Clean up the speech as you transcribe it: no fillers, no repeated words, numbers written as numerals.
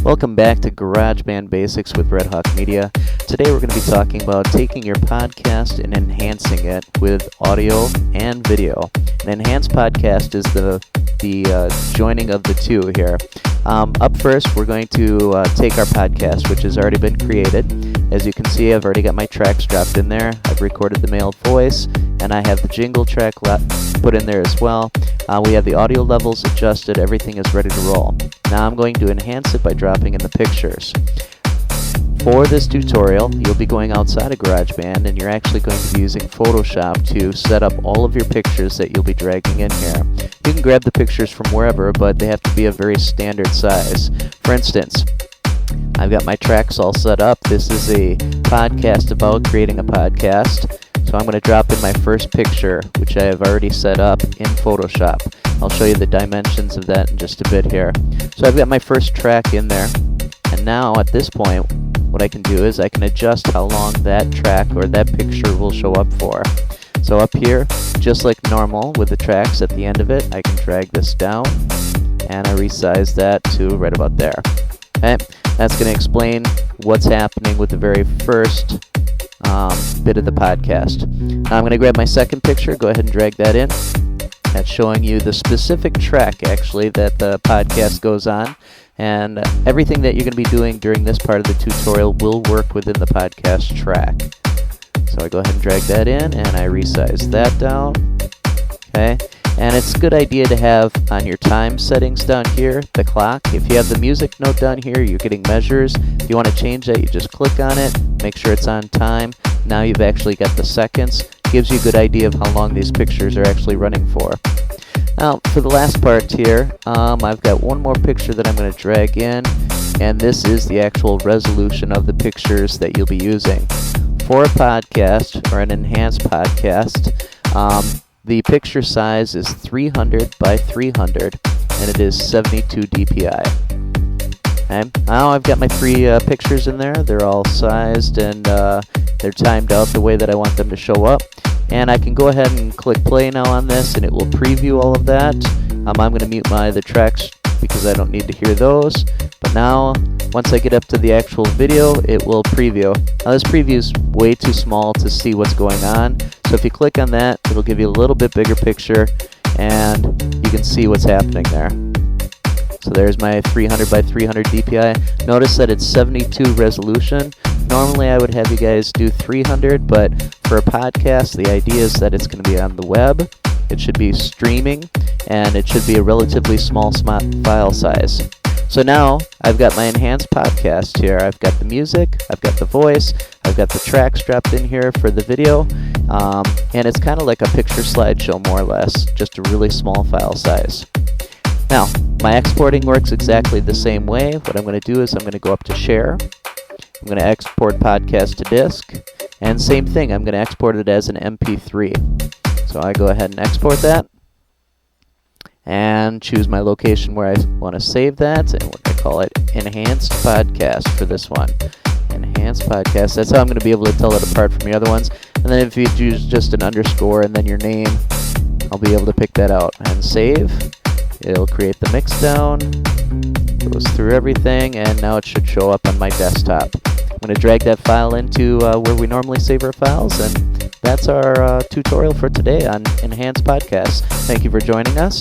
Welcome back to GarageBand Basics with Red Hawk Media. Today we're going to be talking about taking your podcast and enhancing it with audio and video. An enhanced podcast is the joining of the two here. Up first, we're going to take our podcast, which has already been created. As you can see, I've already got my tracks dropped in there. I've recorded the male voice, and I have the jingle track put in there as well. We have the audio levels adjusted. Everything is ready to roll. Now I'm going to enhance it by dropping in the pictures. For this tutorial, you'll be going outside of GarageBand, and you're actually going to be using Photoshop to set up all of your pictures that you'll be dragging in here. You can grab the pictures from wherever, but they have to be a very standard size. For instance, I've got my tracks all set up. This is a podcast about creating a podcast. So I'm going to drop in my first picture, which I have already set up in Photoshop. I'll show you the dimensions of that in just a bit here. So I've got my first track in there. And now at this point, what I can do is I can adjust how long that track or that picture will show up for. So up here, just like normal with the tracks at the end of it, I can drag this down and I resize that to right about there. Okay, that's going to explain what's happening with the very first bit of the podcast. Now I'm going to grab my second picture, go ahead and drag that in. That's showing you the specific track actually that the podcast goes on, and everything that you're going to be doing during this part of the tutorial will work within the podcast track. So I go ahead and drag that in and I resize that down. Okay, and it's a good idea to have on your time settings down here, the clock. If you have the music note down here, you're getting measures. If you want to change that, you just click on it, make sure it's on time. Now you've actually got the seconds. Gives you a good idea of how long these pictures are actually running for. Now, for the last part here, I've got one more picture that I'm going to drag in, and this is the actual resolution of the pictures that you'll be using. For a podcast, or an enhanced podcast, the picture size is 300 by 300, and it is 72 dpi. Okay. Now I've got my three pictures in there. They're all sized and they're timed out the way that I want them to show up. And I can go ahead and click play now on this, and it will preview all of that. I'm going to mute my other tracks because I don't need to hear those. But now, once I get up to the actual video, it will preview. Now this preview is way too small to see what's going on. So if you click on that, it'll give you a little bit bigger picture, and you can see what's happening there. So there's my 300 by 300 dpi. Notice that it's 72 resolution. Normally I would have you guys do 300, but for a podcast, the idea is that it's going to be on the web. It should be streaming, and it should be a relatively small file size. So now I've got my enhanced podcast here. I've got the music, I've got the voice, I've got the tracks dropped in here for the video, and it's kind of like a picture slideshow more or less, just a really small file size. Now, my exporting works exactly the same way. What I'm going to do is I'm going to go up to Share. I'm going to export podcast to disk. And same thing, I'm going to export it as an MP3. So I go ahead and export that. And choose my location where I want to save that. And we're going to call it Enhanced Podcast for this one. Enhanced Podcast. That's how I'm going to be able to tell it apart from the other ones. And then if you use just an underscore and then your name, I'll be able to pick that out. And save. It'll create the mix down, goes through everything, and now it should show up on my desktop. I'm going to drag that file into where we normally save our files, and that's our tutorial for today on EnhancedPodcast. Thank you for joining us.